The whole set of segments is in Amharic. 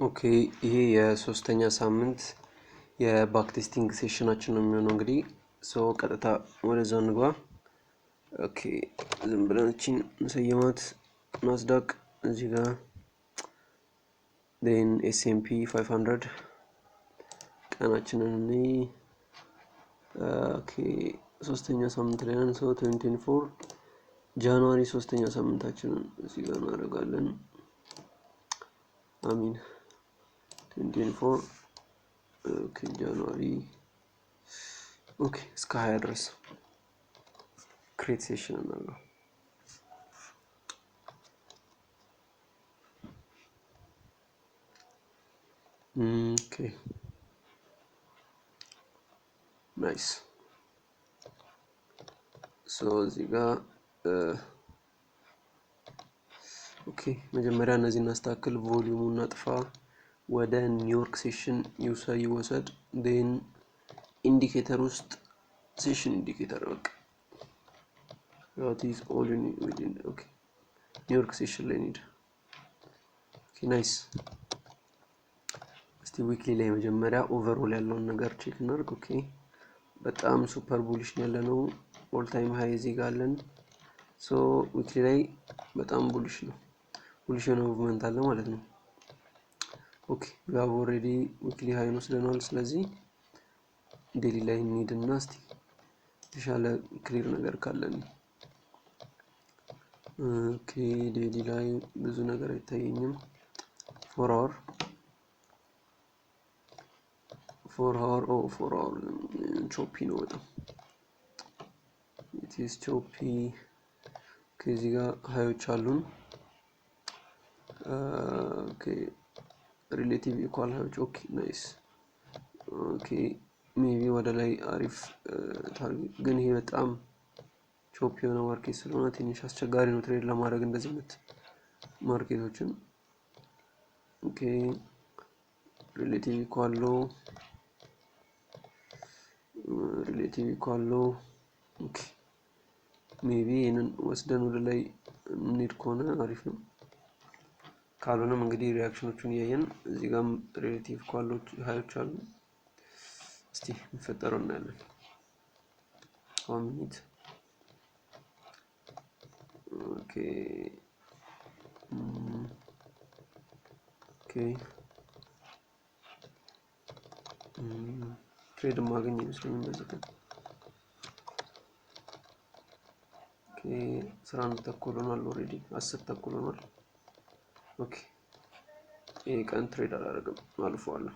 ኦኬ ይሄ የሶስተኛ ሳምንት የባክ ቴስቲንግ ሴሽናችን ነው የሚሆነው እንግዲህ ቀጥታ ወደዛ እንግባ። ኦኬ ዝም ብለን እቺን እንሰየማት ናስዳቅ እዚህ ጋር then S&P 500 ቀናችንን ኦኬ ሶስተኛ ሳምንት ላይ ነን። 2024 ጃንዋሪ ሶስተኛ ሳምንታችንን እዚህ ጋር እናደርጋለን። አሚን 2024 ኦኬ ጃንዋሪ ኦኬ እስከ 20 ድረስ ክሬት ሴሽን እናደርጋለን። ኦኬ ናይስ እዚህ ጋር ኦኬ መጀመሪያ እነዚህን እናስተካክል። ቮሊዩሙን እናጥፋ። ወደ ኒውዮርክ ሴሽን ይወሰድ። then ኢንዲኬተር ውስጥ ሴሽን ኢንዲኬተር በቃ that is all you need okay ኒውዮርክ ሴሽን ላይ need okay nice እስቲ ዊክሊ ላይ መጀመሪያ ኦቨርኦል ያለውን ነገር ቼክ እናድርግ። ኦኬ በጣም ሱፐር ቡሊሽ ነው ያለነው። ኦል ታይም ሃይ እዚህ ጋር አለን። ዊክሊ ላይ በጣም ቡሊሽ ነው። ቡሊሽ ነው ሙቭመንት አለ ማለት ነው። ኦኬ we have already ዊክሊ ሃይ ነው ስለናል። ስለዚህ ዴሊ ላይ እንሂድና እስቲ የተሻለ ክሊር ነገር ካለን ኦኬ ዴሊ ላይ ብዙ ነገር አይታየኝም። 4 hour ቾፒ ነው በጣም it is choppy ከዚህ ጋር ሃዮች አሉን። ኦኬ ሪሌቲቭ ኢኳል ሃዮች ኦኬ ናይስ ኦኬ ሜቢ ወደ ላይ አሪፍ ታርጌት ግን ይሄ በጣም ቾፒ የሆነ ማርኬት ስለሆነ ትንሽ አስቸጋሪ ነው ትሬድ ለማድረግ እንደዚህ አይነት ማርኬቶችን። ኦኬ ሪሌቲቭ ኢኳል ሎ ኦኬ ሜቢ ይሄንን ወስደን ወደ ላይ እንሂድ ከሆነ አሪፍ ነው። ካልሆነም እንግዲህ ሪአክሽኖቹን እያየን እዚህ ጋርም ሪሌቲቭ ኢኳሎች ሃዮች አሉ። እስቲ እንፈጠረው እናያለን። 1 minute ኦኬ ትሬድ ማግኘት ይመስለኛል በዚህ ቀን። ኦኬ 11 ተኩል ሆኗል። ኦሬዲ 10 ተኩል ሆኗል። ኦኬ ይሄ ቀን ትሬድ አላደረግም አልፏለሁ።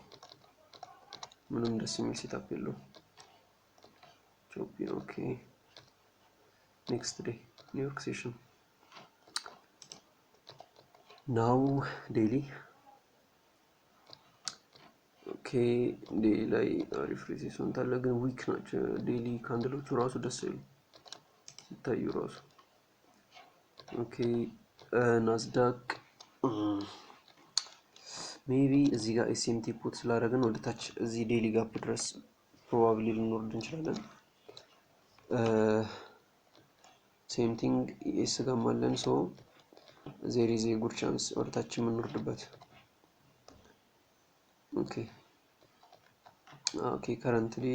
ምንም ደስ የሚል ሴታፕ የለውም። ቾፒ ኦኬ ኔክስት ዴይ ኒውዮርክ ሴሽን ናው ዴሊ ኦኬ ዴሊ ላይ አሪፍ ሬዚስታንስ አለ ግን ዊክ ናቸው ዴሊ ካንድሎቹ ራሱ ደስ ይሉ ሲታዩ ራሱ። ኦኬ ናስዳቅ ሜቢ እዚህ ጋር ኤስኤምቲ ፑት ስላደረግን ወደ ታች እዚህ ዴሊ ጋፕ ድረስ ፕሮባብሊ ልንወርድ እንችላለን። ሴም ቲንግ ኤስ ጋር ማለን there is a good chance ወደ ታች የምንወርድበት። ኦኬ ከረንትሊ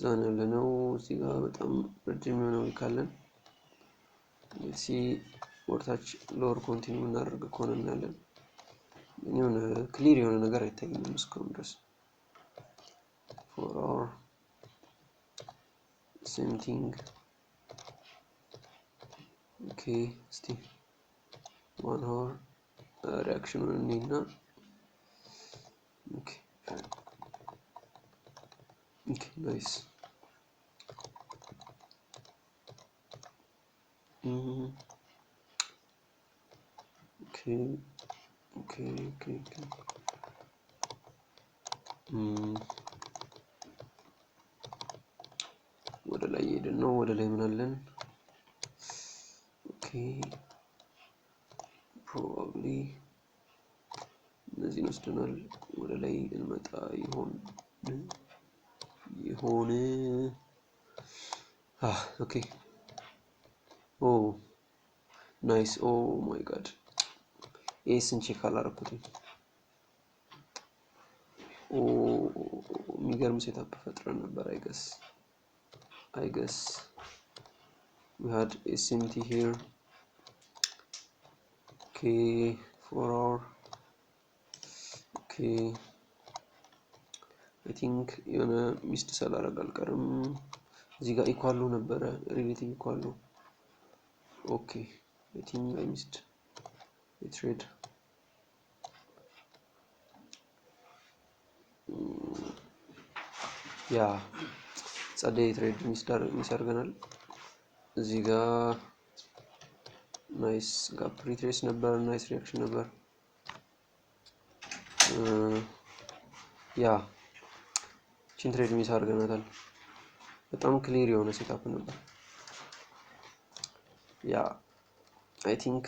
ዛን ያለነው እዚህ ጋር በጣም ረጅም የሆነው ይካለን እሺ ወርታች ሎወር ኮንቲኒው እናደርግ ከሆነ እናያለን። የሆነ ክሊር የሆነ ነገር አይታየኝም እስካሁን ድረስ። 4 hour same thing ኦኬ እስቲ 1 hour ሪአክሽኑን እንይና ኦኬ ናይስ ኦኬ ወደ ላይ ሄደን ነው ወደ ላይ ምን አለን? ኦኬ ፕሮባብሊ እነዚህን ወስደናል። ወደ ላይ እንመጣ ይሆን ኦኬ ኦ ናይስ ኦ ማይ ጋድ ኤስን ቼክ አላረኩትም። ኦ የሚገርም ሴታፕ ፈጥረን ነበር። I guess we had a SMT here. Okay, for our okay, I think የሆነ ሚስት ሳላረግ አልቀርም። እዚህ ጋር ኢኳል ነው ነበረ ሪሌቲቭ ኢኳል ነው። ኦኬ I think I missed a trade. ያ ጸደይ ትሬድ ሚስ አድርገናል። እዚህ ጋር ናይስ ጋፕ ሪትሬስ ነበር፣ ናይስ ሪአክሽን ነበር። ያ ቺን ትሬድ ሚስ አድርገናታል። በጣም ክሊር የሆነ ሴታፕ ነበር። ያ አይ ቲንክ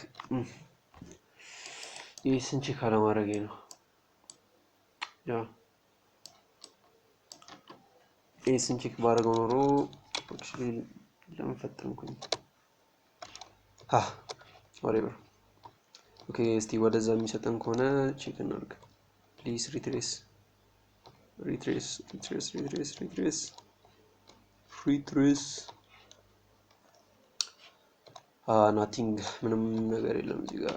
ይህን ቼክ አለማድረጌ ነው። ያ ይህን ቼክ ባደረገው ኖሮ አክቹሊ ለምን ፈጠንኩኝ? whatever. ኦኬ እስቲ ወደዛ የሚሰጠን ከሆነ ቼክ እናድርግ ፕሊዝ። ሪትሬስ ናቲንግ ምንም ነገር የለም እዚህ ጋር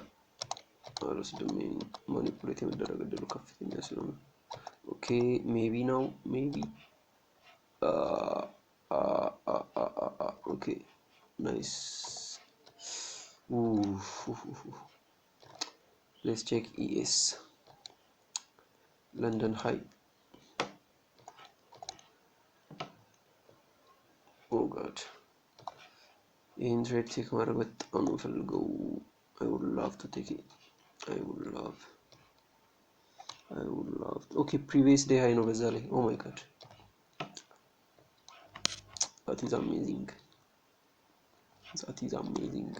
አልወስድም። ማኒፑሌት የመደረግ እድሉ ከፍተኛ ስለሆነ ኦኬ ሜቢ ነው ሜቢ ኦኬ ናይስ let's check ES London high. oh god ይህን ትሬድ ቼክ ማድረግ በጣም ነው ፈልገው። I would love to take it. I would love okay previous day high ነው በዛ ላይ oh my god that is amazing.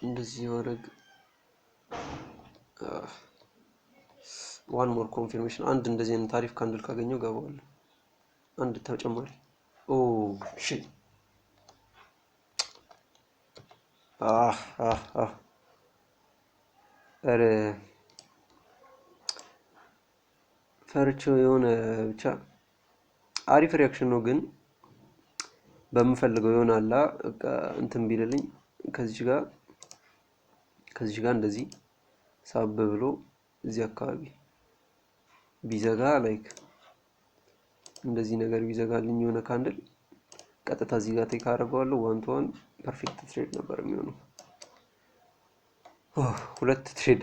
እንደዚህ ማድረግ one more confirmation አንድ እንደዚህ አይነት ታሪፍ ካንድል ካገኘው ገባዋለሁ። አንድ ተጨማሪ shit አረ ፈርቼው የሆነ ብቻ አሪፍ ሪአክሽን ነው ግን በመፈልገው ይሆናል በቃ እንትን ቢልልኝ ከዚህ ጋር እንደዚህ ሳብ ብሎ እዚህ አካባቢ ቢዘጋ ላይክ እንደዚህ ነገር ቢዘጋልኝ የሆነ ካንድል ቀጥታ እዚህ ጋር ቴክ አደርገዋለሁ። 1 to 1 ፐርፌክት ትሬድ ነበር የሚሆነው። ሁለት ትሬድ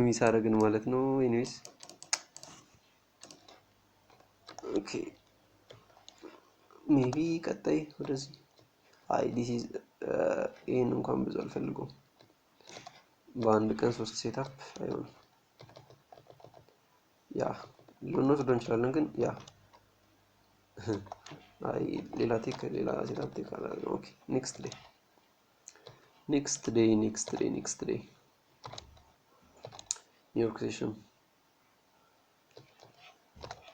ሚስ አደረግን ማለት ነው። ኤኒዌይስ ኦኬ ሜቢ ቀጣይ ወደዚህ this is ይሄን እንኳን ብዙ አልፈልገውም። በአንድ ቀን 3 ሴታፕ አይሆንም። ያ ልንወስድ እንችላለን ግን ያ ሌላ ሴታፕ ቴክ አላደረግም። ኦኬ next day New York session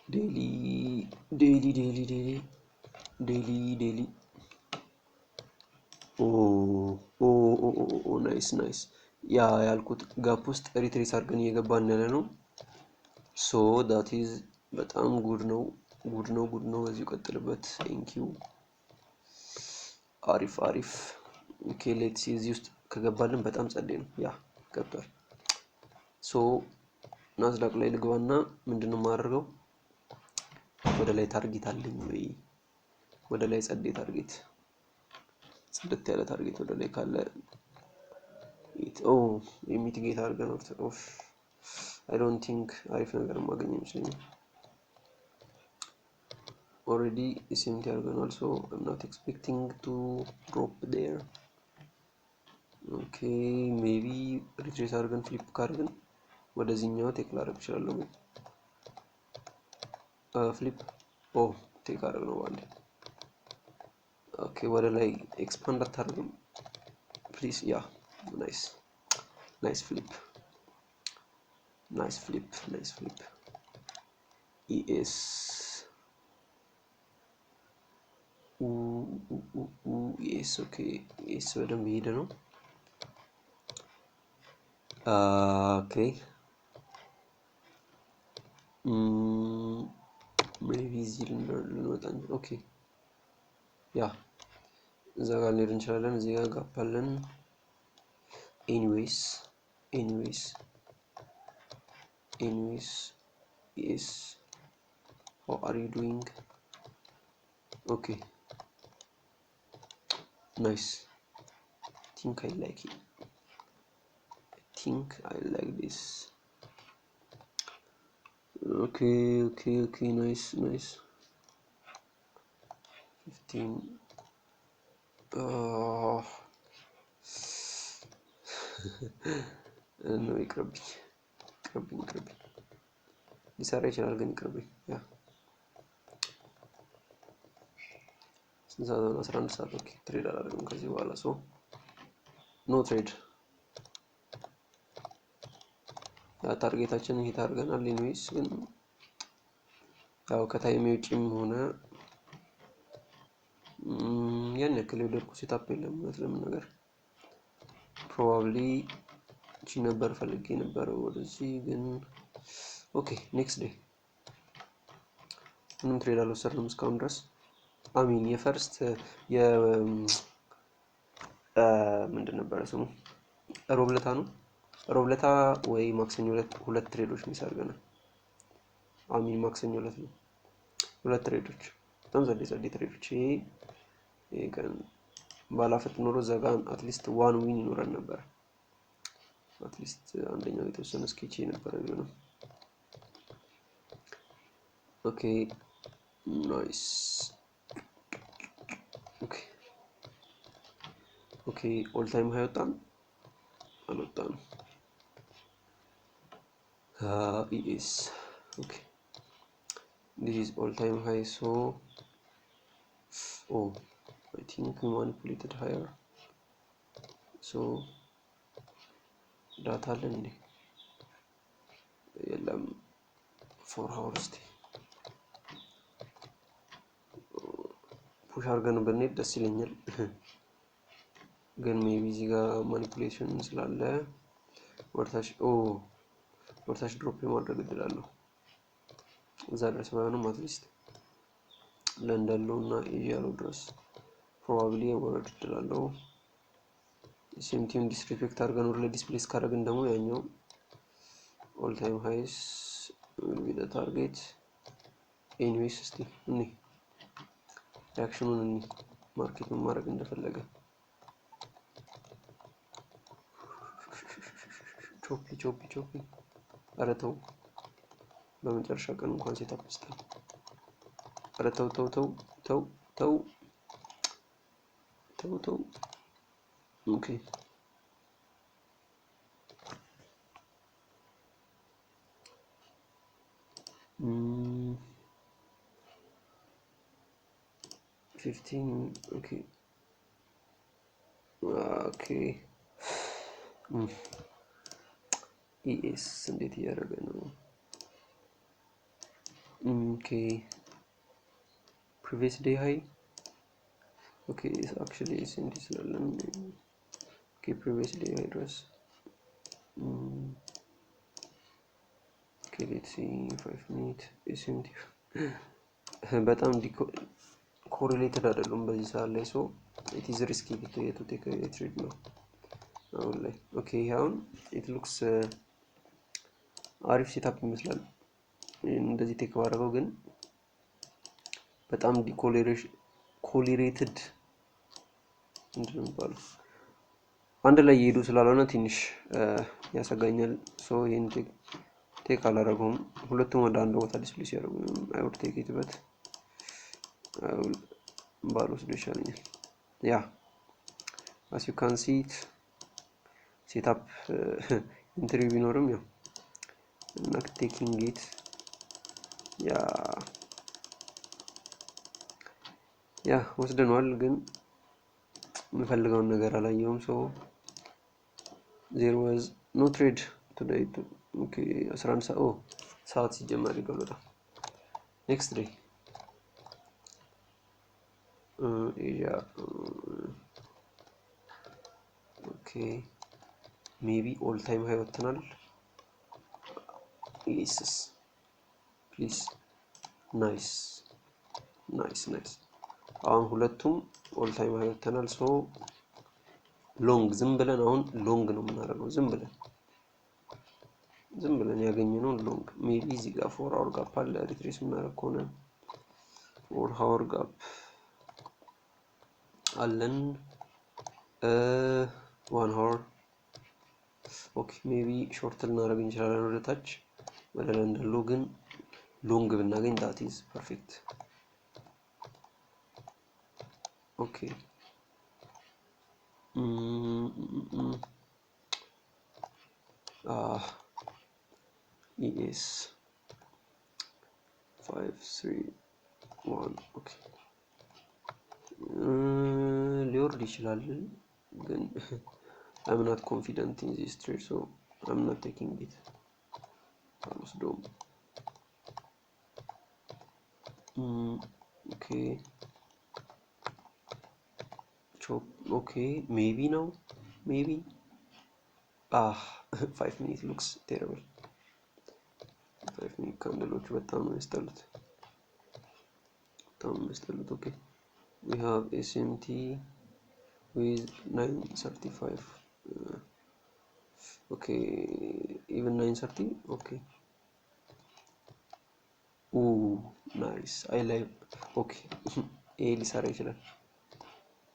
daily ናይስ ያ ያልኩት ጋፕ ውስጥ ሪትሬስ አድርገን እየገባን ያለ ነው። ሶ that is በጣም ጉድ ነው። በዚህ ቀጥልበት። thank you አሪፍ ኦኬ ሌትስ ሲ እዚህ ውስጥ ከገባልን በጣም ጸደይ ነው። ያ ገብቷል። ሶ ናዝዳቅ ላይ ልግባና ምንድነው ማድረገው? ወደ ላይ ታርጌት አለኝ ወይ ወደ ላይ ጸደይ ታርጌት ጽድት ያለ ታርጌት ወደ ላይ ካለ የሚቲጌት አድርገን ኦፍ I don't think አሪፍ ነገር ማግኘት ይችላል። already SMT አድርገናል so I'm not expecting to drop there. okay maybe retrace አድርገን ፍሊፕ ካርገን ወደዚህኛው ቴክ ላደርግ ይችላል። ፍሊፕ ቴክ አድርገን ነው ባንዴ። ኦኬ ወደ ላይ ኤክስፓንድ አታርግም ፕሊዝ። ያ ናይስ ፍሊፕ ES yes okay yes በደንብ ሄደ ነው። Okay. Maybe ልንወጣ ኦኬ ያ እዛ ጋር ልንሄድ እንችላለን። እዚህ ጋር ጋፕ አለን። anyways yes, how are you doing? Okay, nice. I think I like it. I like this. Okay, nice. 15 ነው ይቅርብኝ ሊሰራ ይችላል ግን ይቅርብኝ። ያ ስንት ሰዓት ነው? 11 ሰዓት። ኦኬ ትሬድ አላደርግም ከዚህ በኋላ ሶ ኖ ትሬድ። ያ ታርጌታችንን ሂት አድርገናል። ኤኒዌይስ ግን ያው ከታይም ውጪም ሆነ ያን ያክል የወደድኩ ሴታፕ የለም ማለት ለምን ፕሮባብሊ እቺ ነበር ፈልጌ የነበረው ወደዚህ ግን ኦኬ ኔክስት ዴይ ምንም ትሬድ አልወሰድንም እስካሁን ድረስ። አሚን የፈርስት ምንድን ነበር ስሙ ሮብለታ ወይ ማክሰኞ ሁለት ትሬዶች ሚስ አድርገናል። አሚን ማክሰኞ ዕለት ነው ሁለት ትሬዶች በጣም ዘዴ ትሬዶች። ይሄ ቀን ባላፈጥ ኖሮ ዘጋን አትሊስት ዋን ዊን ይኖረን ነበር። አትሊስት አንደኛው የተወሰነ ስኬች ነበር ቢሆንም ኦኬ ናይስ። ኦኬ ኦል ታይም ሃይ ወጣን አልወጣንም። ኢኤስ ኦኬ this is all time high, so I think we manipulated higher, so data አለን እንዴ የለም 4 hours ፑሽ አድርገን ብንሄድ ደስ ይለኛል ግን ሜቢ እዚህ ጋር ማኒፑሌሽን ስላለ ወርታሽ ድሮፕ የማድረግ እድል አለው። እዛ ድረስ ባይሆንም አትሊስት ለንደን እና ኤዥያ ነው ድረስ ፕሮባብሊ ወርድ እድል አለው። ሴም ቲም ዲስሪስፔክት አድርገን ወደ ዲስፕሌስ ካደረግን ደግሞ ያኛው ኦል ታይም ሃይስ ዊዝ ታርጌት። ኤኒዌይስ እስቲ ሪአክሽኑን ማርኬት ማድረግ እንደፈለገ ቾፒ ኧረ ተው በመጨረሻ ቀን እንኳን ሴታፕ ስታል ኧረ ተው ኦኬ ኦኬ ኢኤስ እንዴት እያደረገ ነው? ኦኬ previous day high. Okay, it's actually in this level. Okay, previous day high dress. Okay, let's see 5 minutes SMT በጣም correlated አይደለም በዚህ ሰዓት ላይ so it is risky to take a trade ነው አሁን ላይ። okay አሁን it looks አሪፍ ሴታፕ ይመስላል እንደዚህ ቴክ ባደረገው ግን በጣም ኮሊሬትድ ምንድነው የሚባለው አንድ ላይ እየሄዱ ስላልሆነ ትንሽ ያሰጋኛል። ሶ ይሄን ቴክ አላደረገውም። ሁለቱም ወደ አንድ ቦታ ዲስፕሌስ ያደርጉ I would take it but ባልወስዶ ይሻለኛል። ያ as you can see it setup ኢንትሪው ቢኖርም ያው not taking it ያ ወስደናል ግን የምፈልገውን ነገር አላየውም። so there was no trade today. okay 11 ሰዓት ሲጀመር ይገለጣ next day Asia okay ሜቢ ኦል ታይም ሃይ ወጥተናል። ኢየሱስ ፕሊዝ ናይስ ናይስ ናይስ። አሁን ሁለቱም ኦል ታይም ሃይ ወጥተናል። ሶ ሎንግ ዝም ብለን አሁን ሎንግ ነው የምናደርገው። ዝም ብለን ያገኘነው ሎንግ ሜቢ እዚህ ጋር 4 አወር ጋፕ አለ ሪትሬስ የምናደርግ ከሆነ 4 አወር ጋፕ አለን 1 አወር ኦኬ ሜቢ ሾርት ልናደርግ እንችላለን ወደ ታች ወደ ለንደን ግን ሎንግ ብናገኝ that is perfect ኦኬ ES 531 ኦኬ ሊወርድ ይችላል ግን I'm not confident in this trade so I'm not taking it almost okay chop okay maybe now maybe 5 minutes looks terrible 5 minute candles በጣም ነው ያስጠሉት okay we have SMT with 935 okay even 930 okay ooh nice I like okay ሊሰራ ይችላል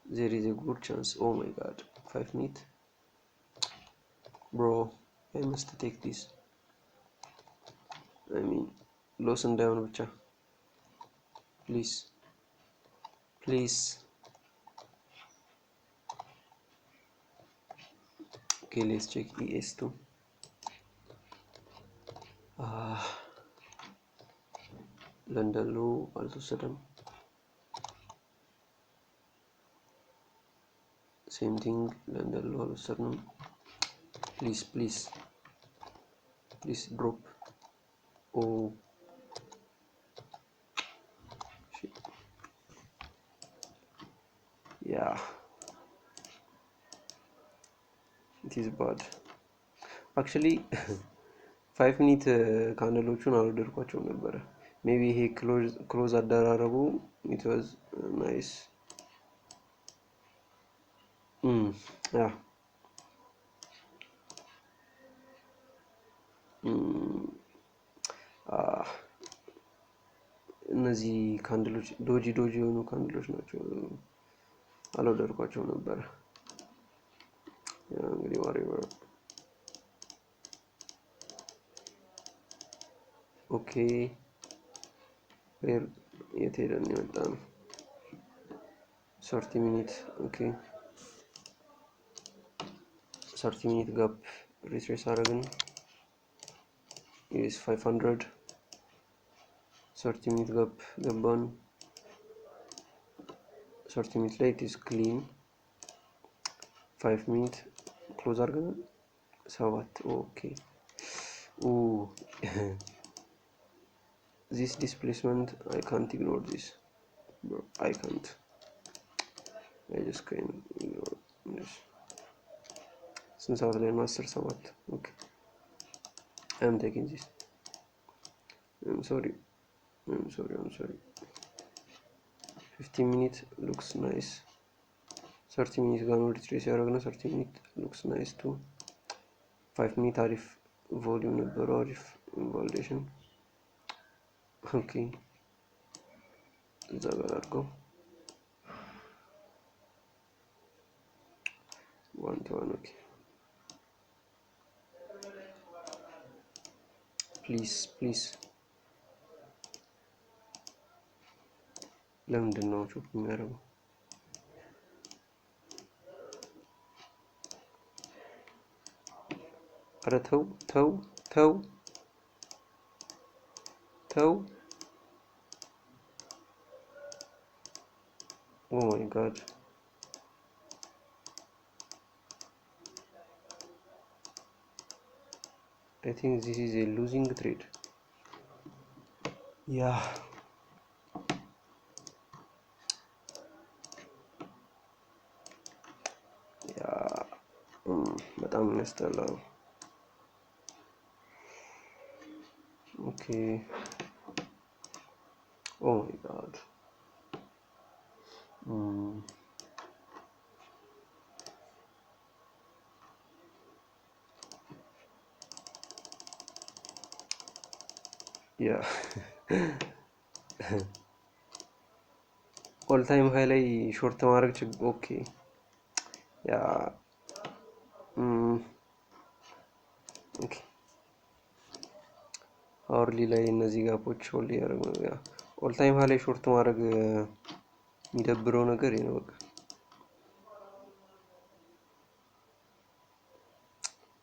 there is a good chance oh my god 5 minutes bro I must take this I mean loss እንዳይሆን ብቻ please okay let's check ES2 ለንደን ሎ አልተወሰደም same thing ለንደን ሎ አልወሰድንም please drop oh shit yeah it is bad actually 5 minute ካንደሎቹን አልወደድኳቸው ነበር maybe he close አደራረጉ it was nice yeah እነዚህ ካንድሎች ዶጂ የሆኑ ካንድሎች ናቸው አልወደድኳቸው ነበር እንግዲህ whatever okay where የት ሄደን የመጣ ነው 30 minutes okay 30 minute gap retrace አደረግን is 500 30 minute gap ገባን 30 minute ላይ it is clean 5 minute close አድርገናል 7 okay this displacement I can't ignore this bro I can't I just can't ignore this since I was like master 7 okay I am taking this I'm sorry 15 minutes looks nice 30 minutes ጋር ነው ሪትሬስ ያደረግነው 30 minutes looks nice too 5 minutes አሪፍ ቮሊዩም ነበረው አሪፍ ኢንቫሊዴሽን okay እዛ ጋር አድርገው 1 to 1 okay please ለምንድን ነው ቾፕ የሚያደርገው ኧረ ተው oh my god I think this is a losing trade yeah oh በጣም ያስጠላል። ኦኬ ኦ ማይ ጋድ ያ ኦል ታይም ሃይ ላይ ሾርት ማድረግ ኦኬ ያ ኦኬ አውርሊ ላይ እነዚህ ጋፖች ሆል ያደርጉ ነው። ያ ኦል ታይም ሃይ ላይ ሾርት ማድረግ የሚደብረው ነገር ነው። በቃ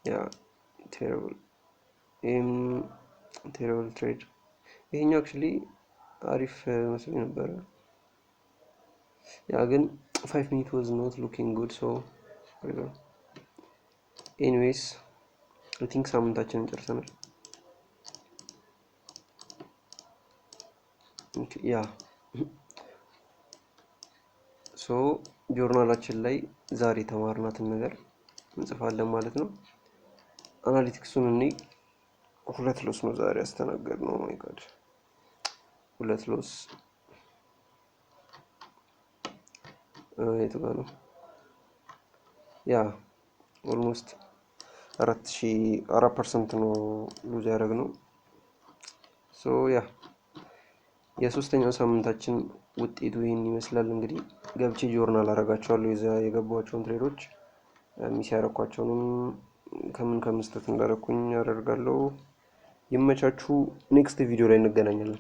ያ ቴሪብል ቴሪብል ትሬድ ይሄኛው አክቹሊ አሪፍ መስሎኝ ነበር። ያ ግን 5 minutes was not looking good, so anyways I think ሳምንታችንን ጨርሰናል። ያ ሶ ጆርናላችን ላይ ዛሬ ተማርናትን ነገር እንጽፋለን ማለት ነው። አናሊቲክሱን እኔ 2 ሎስ ነው ዛሬ ያስተናገድነው። ማይ ጋድ 2 ሎስ የቱ ጋር ነው? ያ ኦልሞስት 4% ነው ሉዝ ያደረግነው። ሶ ያ የሶስተኛው ሳምንታችን ውጤቱ ይሄን ይመስላል። እንግዲህ ገብቼ ጆርናል አረጋቸዋለሁ የገባቸውን ትሬዶች ሚስ ያረኳቸውንም ከምን ከመስጠት እንዳረኩኝ አደርጋለሁ። ይመቻቹ። ኔክስት ቪዲዮ ላይ እንገናኛለን።